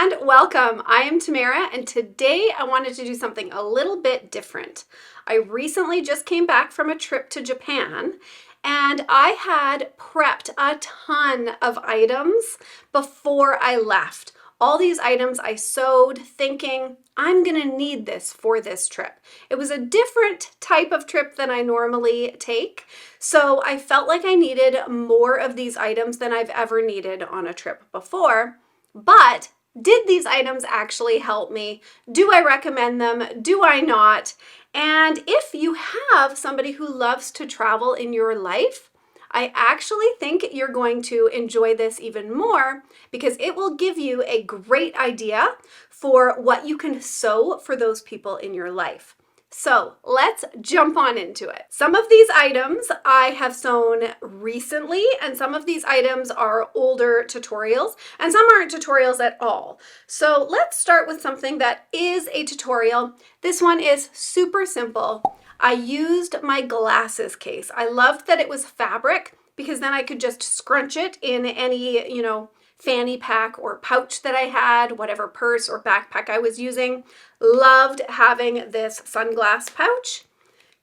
and welcome. I am Tamara, and today I wanted to do something a little bit different. I recently just came back from a trip to Japan, and I had prepped a ton of items before I left. All these items I sewed thinking, I'm gonna need this for this trip. It was a different type of trip than I normally take, so I felt like I needed more of these items than I've ever needed on a trip before. But did these items actually help me? Do I recommend them? Do I not? And if you have somebody who loves to travel in your life, I actually think you're going to enjoy this even more because it will give you a great idea for what you can sew for those people in your life. So let's jump on into it. Some of these items I have sewn recently, and some of these items are older tutorials, and some aren't tutorials at all. So let's start with something that is a tutorial. This one is super simple. I used my glasses case. I loved that it was fabric because then I could just scrunch it in any, fanny pack or pouch that I had, whatever purse or backpack I was using. Loved having this sunglass pouch.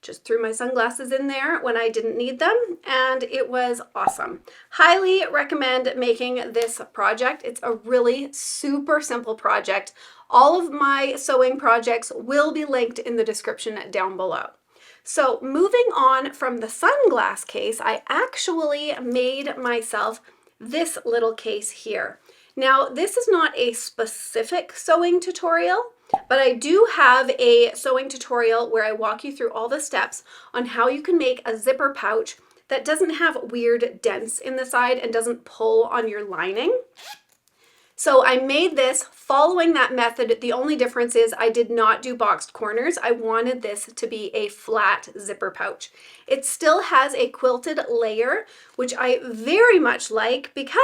Just threw my sunglasses in there when I didn't need them, and it was awesome. Highly recommend making this project. It's a really super simple project. All of my sewing projects will be linked in the description down below. So moving on from the sunglass case, I actually made myself this little case here. Now, this is not a specific sewing tutorial, but I do have a sewing tutorial where I walk you through all the steps on how you can make a zipper pouch that doesn't have weird dents in the side and doesn't pull on your lining. So I made this following that method. The only difference is I did not do boxed corners. I wanted this to be a flat zipper pouch. It still has a quilted layer, which I very much like because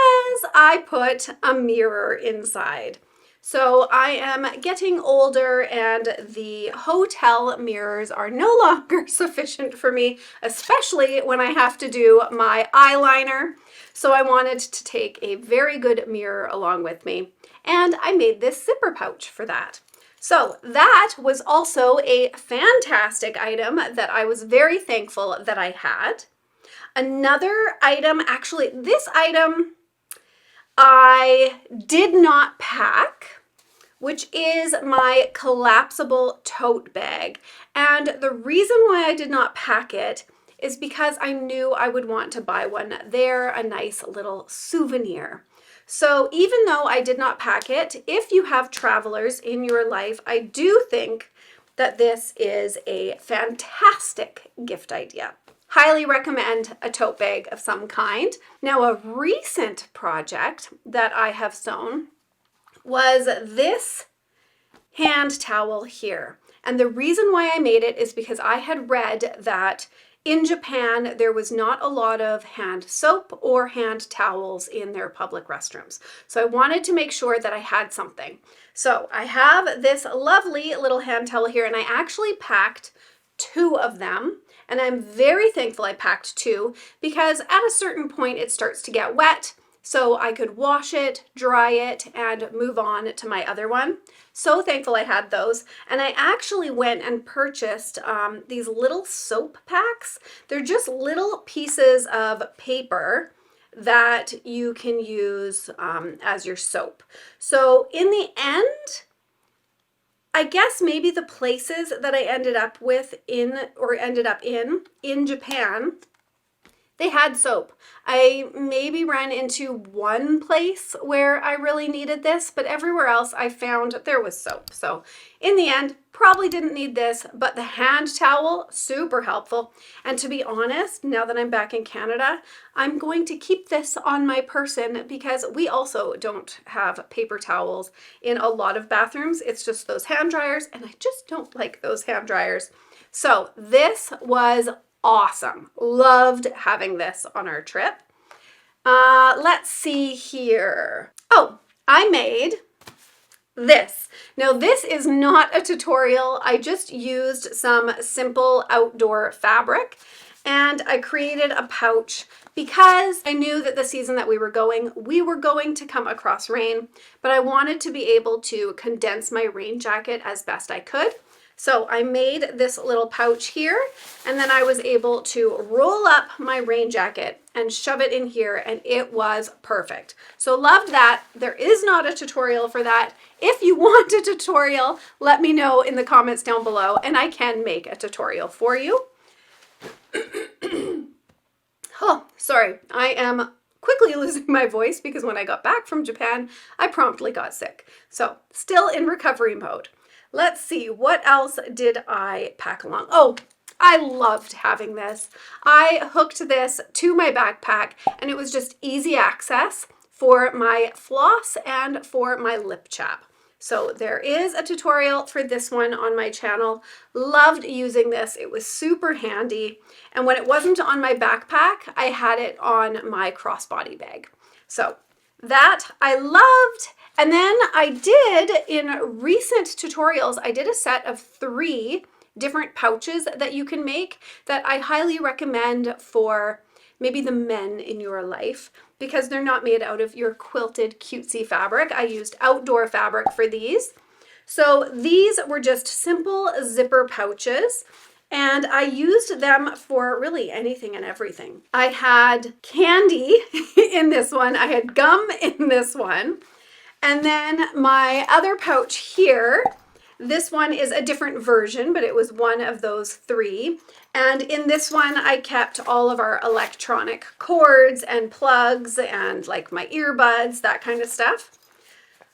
I put a mirror inside. So I am getting older and the hotel mirrors are no longer sufficient for me, especially when I have to do my eyeliner. So I wanted to take a very good mirror along with me, and I made this zipper pouch for that. So that was also a fantastic item that I was very thankful that I had. Another item, actually this item I did not pack, which is my collapsible tote bag. And the reason why I did not pack it is because I knew I would want to buy one there, a nice little souvenir. So even though I did not pack it, if you have travelers in your life, I do think that this is a fantastic gift idea. Highly recommend a tote bag of some kind. Now, a recent project that I have sewn was this hand towel here. And the reason why I made it is because I had read that in Japan, there was not a lot of hand soap or hand towels in their public restrooms. So I wanted to make sure that I had something. So I have this lovely little hand towel here, and I actually packed 2 of them. And I'm very thankful I packed 2 because at a certain point it starts to get wet. So I could wash it, dry it, and move on to my other one. So thankful I had those. And I actually went and purchased these little soap packs. They're just little pieces of paper that you can use as your soap. So in the end, I guess maybe the places that I ended up in Japan, they had soap. I maybe ran into one place where I really needed this, but everywhere else I found there was soap. So in the end, probably didn't need this, but the hand towel, super helpful. And to be honest, now that I'm back in Canada, I'm going to keep this on my person because we also don't have paper towels in a lot of bathrooms. It's just those hand dryers, and I just don't like those hand dryers. So this was awesome. Loved having this on our trip. Let's see here. Oh, I made this. Now this is not a tutorial. I just used some simple outdoor fabric And I created a pouch because I knew that the season that we were going to come across rain, but I wanted to be able to condense my rain jacket as best I could. So I made this little pouch here, and then I was able to roll up my rain jacket and shove it in here, and it was perfect. So loved that. There is not a tutorial for that. If you want a tutorial, let me know in the comments down below, and I can make a tutorial for you. Oh, sorry. I am quickly losing my voice because when I got back from Japan, I promptly got sick. So still in recovery mode. Let's see, what else did I pack along? Oh, I loved having this. I hooked this to my backpack, and it was just easy access for my floss and for my lip chap. So there is a tutorial for this one on my channel. Loved using this. It was super handy. And when it wasn't on my backpack, I had it on my crossbody bag. So that I loved. And then I did, in recent tutorials, I did a set of 3 different pouches that you can make that I highly recommend for maybe the men in your life, because they're not made out of your quilted cutesy fabric. I used outdoor fabric for these. So these were just simple zipper pouches, and I used them for really anything and everything. I had candy in this one. I had gum in this one. And then my other pouch here, this one is a different version, but it was one of those 3. And in this one, I kept all of our electronic cords and plugs and like my earbuds, that kind of stuff.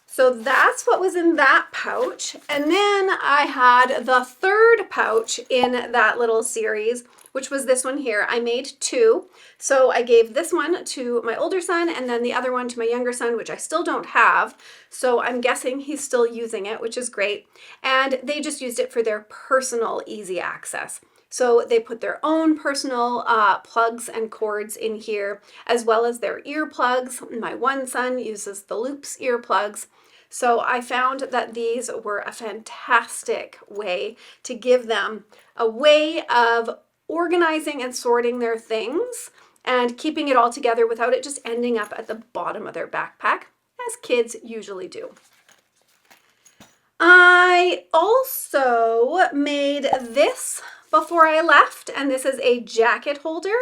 So that's what was in that pouch. And then I had the 3rd pouch in that little series, which was this one here. I made 2. So I gave this one to my older son and then the other one to my younger son, which I still don't have. So I'm guessing he's still using it, which is great. And they just used it for their personal easy access. So they put their own personal plugs and cords in here, as well as their earplugs. My one son uses the Loops earplugs. So I found that these were a fantastic way to give them a way of organizing and sorting their things and keeping it all together without it just ending up at the bottom of their backpack, as kids usually do. I also made this before I left, and this is a jacket holder,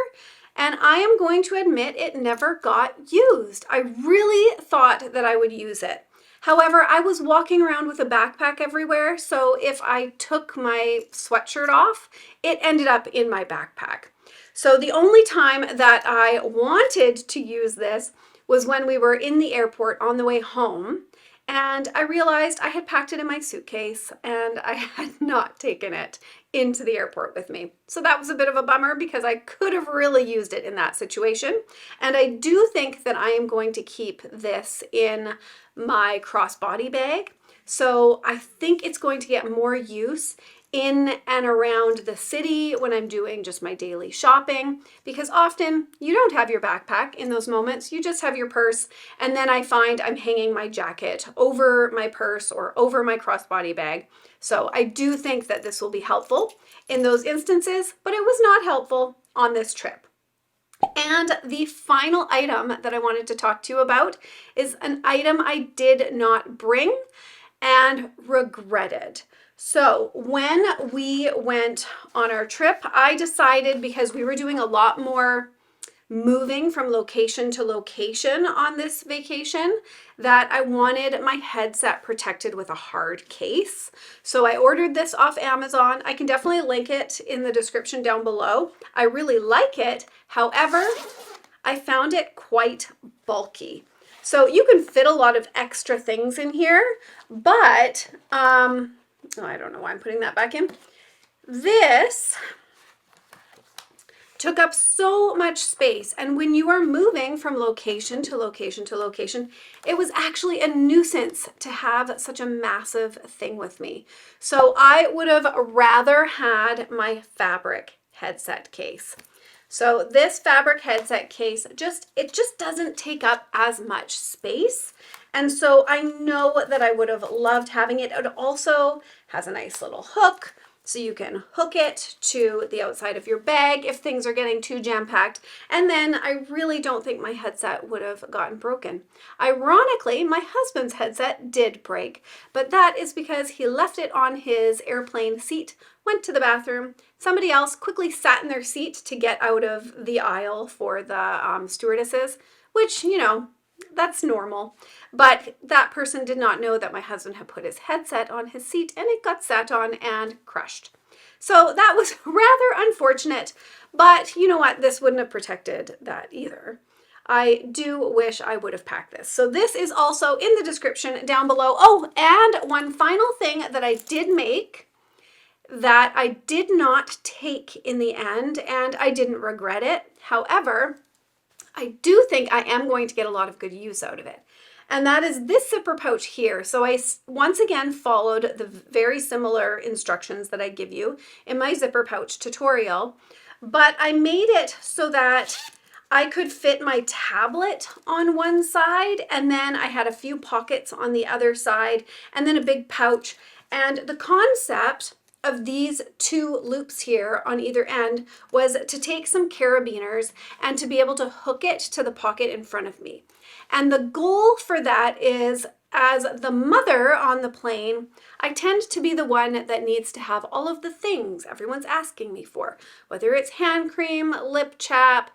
and I am going to admit it never got used. I really thought that I would use it. However, I was walking around with a backpack everywhere, so if I took my sweatshirt off, it ended up in my backpack. So the only time that I wanted to use this was when we were in the airport on the way home, and I realized I had packed it in my suitcase and I had not taken it into the airport with me. So that was a bit of a bummer because I could have really used it in that situation. And I do think that I am going to keep this in my crossbody bag. So I think it's going to get more use in and around the city when I'm doing just my daily shopping, because often you don't have your backpack in those moments, you just have your purse, and then I find I'm hanging my jacket over my purse or over my crossbody bag. So I do think that this will be helpful in those instances, but it was not helpful on this trip. And the final item that I wanted to talk to you about is an item I did not bring and regretted. So when we went on our trip, I decided, because we were doing a lot more moving from location to location on this vacation, that I wanted my headset protected with a hard case. So I ordered this off Amazon. I can definitely link it in the description down below. I really like it. However, I found it quite bulky. So you can fit a lot of extra things in here, but oh, I don't know why I'm putting that back in. This took up so much space, and when you are moving from location to location to location, it was actually a nuisance to have such a massive thing with me. So I would have rather had my fabric headset case. So this fabric headset case just doesn't take up as much space. And so I know that I would have loved having it. It also has a nice little hook So you can hook it to the outside of your bag if things are getting too jam-packed. And then I really don't think my headset would have gotten broken. Ironically, my husband's headset did break, but that is because he left it on his airplane seat, went to the bathroom. Somebody else quickly sat in their seat to get out of the aisle for the stewardesses, which, you know, that's normal. But that person did not know that my husband had put his headset on his seat and it got sat on and crushed. So that was rather unfortunate, but you know what? This wouldn't have protected that either. I do wish I would have packed this. So this is also in the description down below. Oh, and one final thing that I did make that I did not take in the end, and I didn't regret it. However, I do think I am going to get a lot of good use out of it. And that is this zipper pouch here. So I once again followed the very similar instructions that I give you in my zipper pouch tutorial, but I made it so that I could fit my tablet on one side, and then I had a few pockets on the other side, and then a big pouch. And the concept of these two loops here on either end was to take some carabiners and to be able to hook it to the pocket in front of me. And the goal for that is, as the mother on the plane, I tend to be the one that needs to have all of the things everyone's asking me for, whether it's hand cream, lip chap,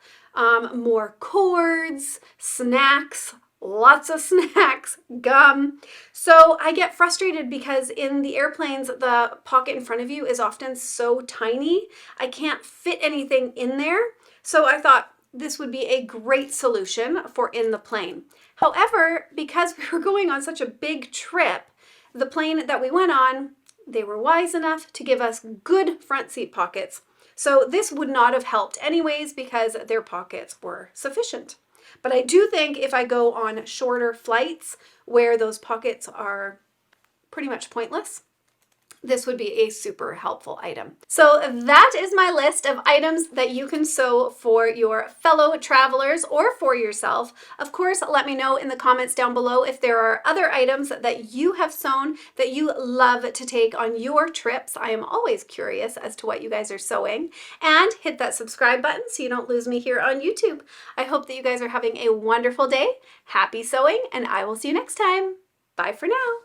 more cords, snacks, lots of snacks, gum. So I get frustrated because in the airplanes, the pocket in front of you is often so tiny, I can't fit anything in there. So I thought this would be a great solution for in the plane. However, because we were going on such a big trip, the plane that we went on, they were wise enough to give us good front seat pockets. So this would not have helped anyways because their pockets were sufficient. But I do think if I go on shorter flights where those pockets are pretty much pointless, this would be a super helpful item. So that is my list of items that you can sew for your fellow travelers or for yourself. Of course, let me know in the comments down below if there are other items that you have sewn that you love to take on your trips. I am always curious as to what you guys are sewing. And hit that subscribe button so you don't lose me here on YouTube. I hope that you guys are having a wonderful day. Happy sewing, and I will see you next time. Bye for now.